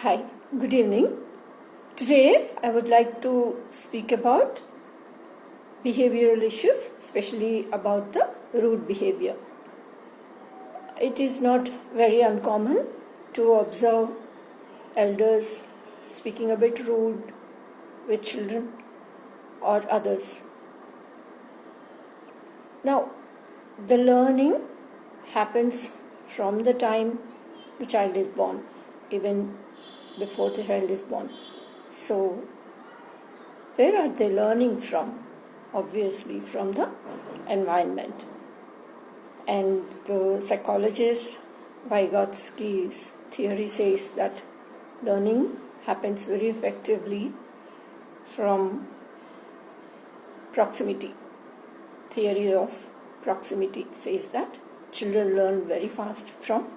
Hi, good evening. Today I would like to speak about behavioral issues, especially about the rude behavior. It is not very uncommon to observe elders speaking a bit rude with children or others. Now, the learning happens from the time the child is born, even before the child is born. So, where are they learning from? Obviously, from the environment. And the psychologist Vygotsky's theory says that learning happens very effectively from proximity. Theory of proximity says that children learn very fast from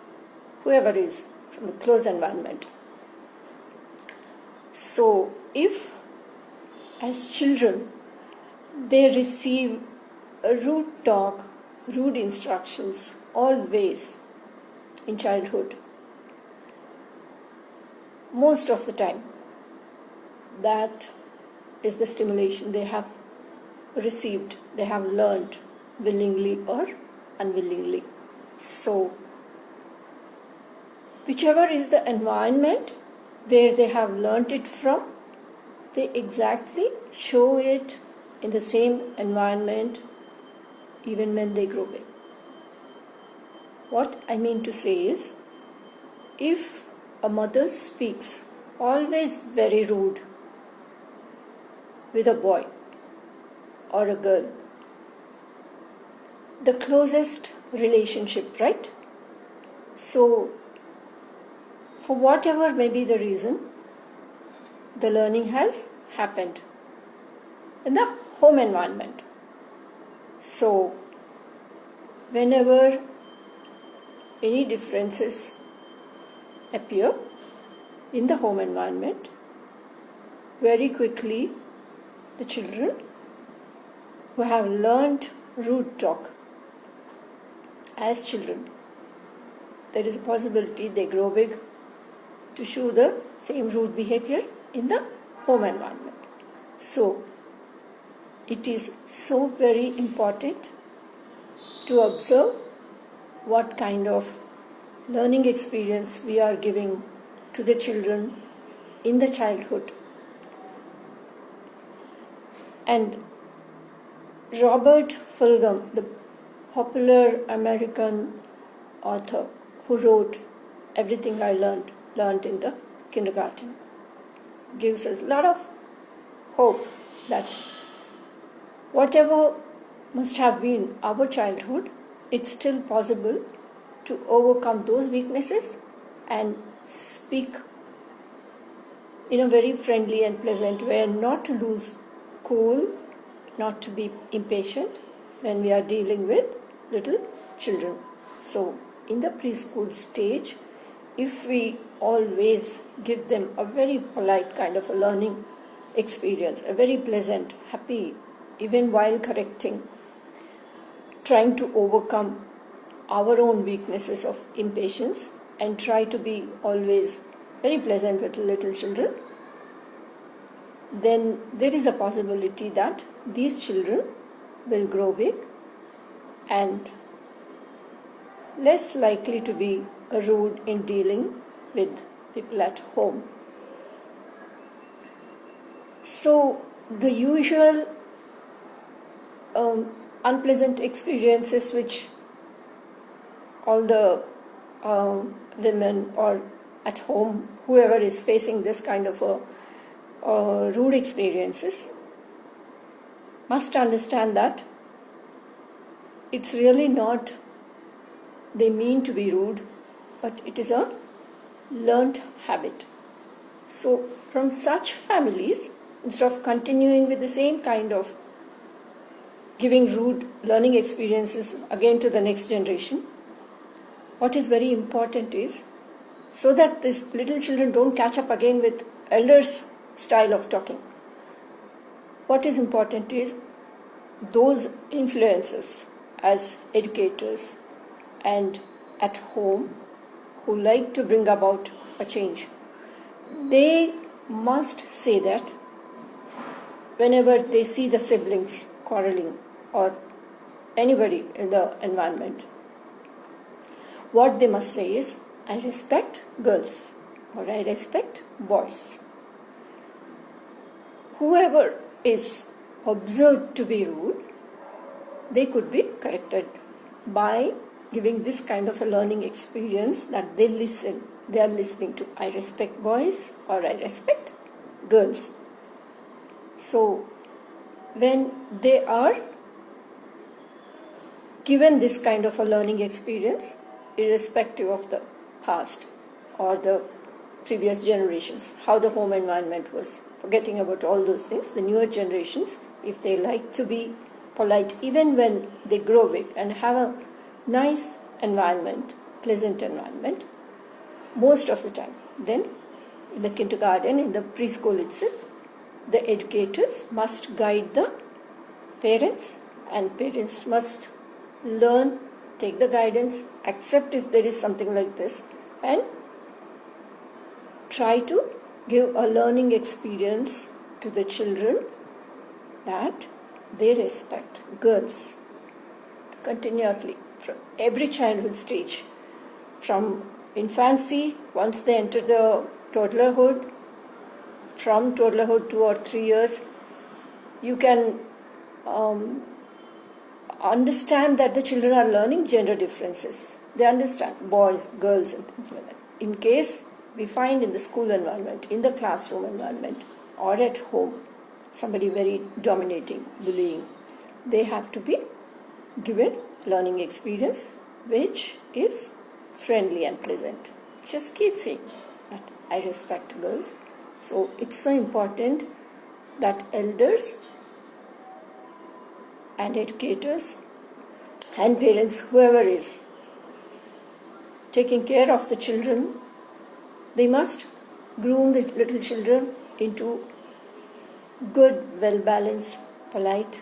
whoever is, from the close environment. So, if as children they receive a rude talk, rude instructions always in childhood, most of the time, that is the stimulation they have received, they have learned willingly or unwillingly. So, whichever is the environment where they have learnt it from, they exactly show it in the same environment even when they grow big. What I mean to say is, if a mother speaks always very rude with a boy or a girl, the closest relationship, right? So, for whatever may be the reason, the learning has happened in the home environment. So, whenever any differences appear in the home environment, very quickly the children who have learned rude talk as children, there is a possibility they grow big to show the same rude behavior in the home environment. So, it is so very important to observe what kind of learning experience we are giving to the children in the childhood. And Robert Fulghum, the popular American author who wrote Everything I Learned in the Kindergarten, gives us a lot of hope that whatever must have been our childhood, it's still possible to overcome those weaknesses and speak in a very friendly and pleasant way, and not to lose cool, not to be impatient when we are dealing with little children. So, in the preschool stage, if we always give them a very polite kind of a learning experience, a very pleasant, happy, even while correcting, trying to overcome our own weaknesses of impatience and try to be always very pleasant with little children, then there is a possibility that these children will grow big and less likely to be rude in dealing with people at home. So, the usual unpleasant experiences which all the women or at home, whoever is facing this kind of rude experiences, must understand that it's really not they mean to be rude, but it is a learnt habit. So, from such families, instead of continuing with the same kind of giving rude learning experiences again to the next generation, what is very important is, so that these little children don't catch up again with elders' style of talking, what is important is those influences as educators and at home who like to bring about a change, they must say that whenever they see the siblings quarreling or anybody in the environment, what they must say is, I respect girls or I respect boys. Whoever is observed to be rude, they could be corrected by giving this kind of a learning experience that they are listening to, I respect boys or I respect girls. So when they are given this kind of a learning experience, irrespective of the past or the previous generations, how the home environment was, forgetting about all those things, the newer generations, if they like to be polite even when they grow big and have a nice environment, pleasant environment, most of the time, then in the kindergarten, in the preschool itself, the educators must guide the parents, and parents must learn, take the guidance, accept if there is something like this, and try to give a learning experience to the children that they respect girls continuously from every childhood stage, from infancy, once they enter the toddlerhood, from toddlerhood 2 or 3 years, you can understand that the children are learning gender differences. They understand boys, girls, and things like that. In case we find in the school environment, in the classroom environment, or at home, somebody very dominating, bullying, they have to be given learning experience which is friendly and pleasant. Just keep saying that I respect girls. So it's so important that elders and educators and parents, whoever is taking care of the children, they must groom the little children into good, well-balanced, polite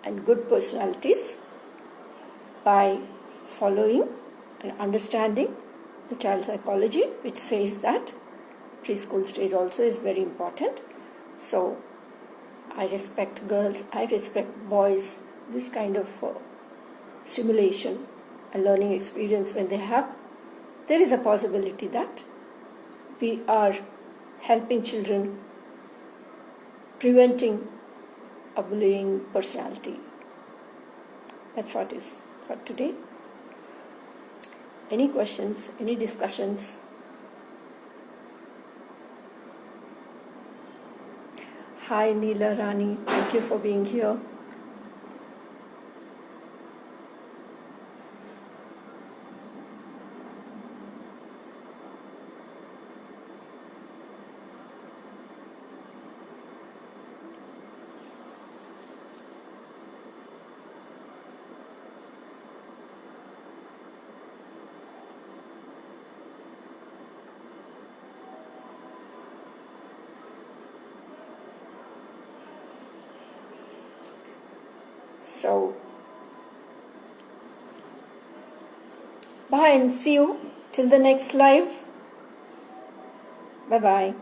and good personalities by following and understanding the child psychology, which says that preschool stage also is very important. So I respect girls, I respect boys, this kind of stimulation and learning experience when they have, there is a possibility that we are helping children, preventing a bullying personality. That's what is for today. Any questions, any discussions? Hi Neela Rani, thank you for being here. So, bye and see you till the next live. Bye-bye.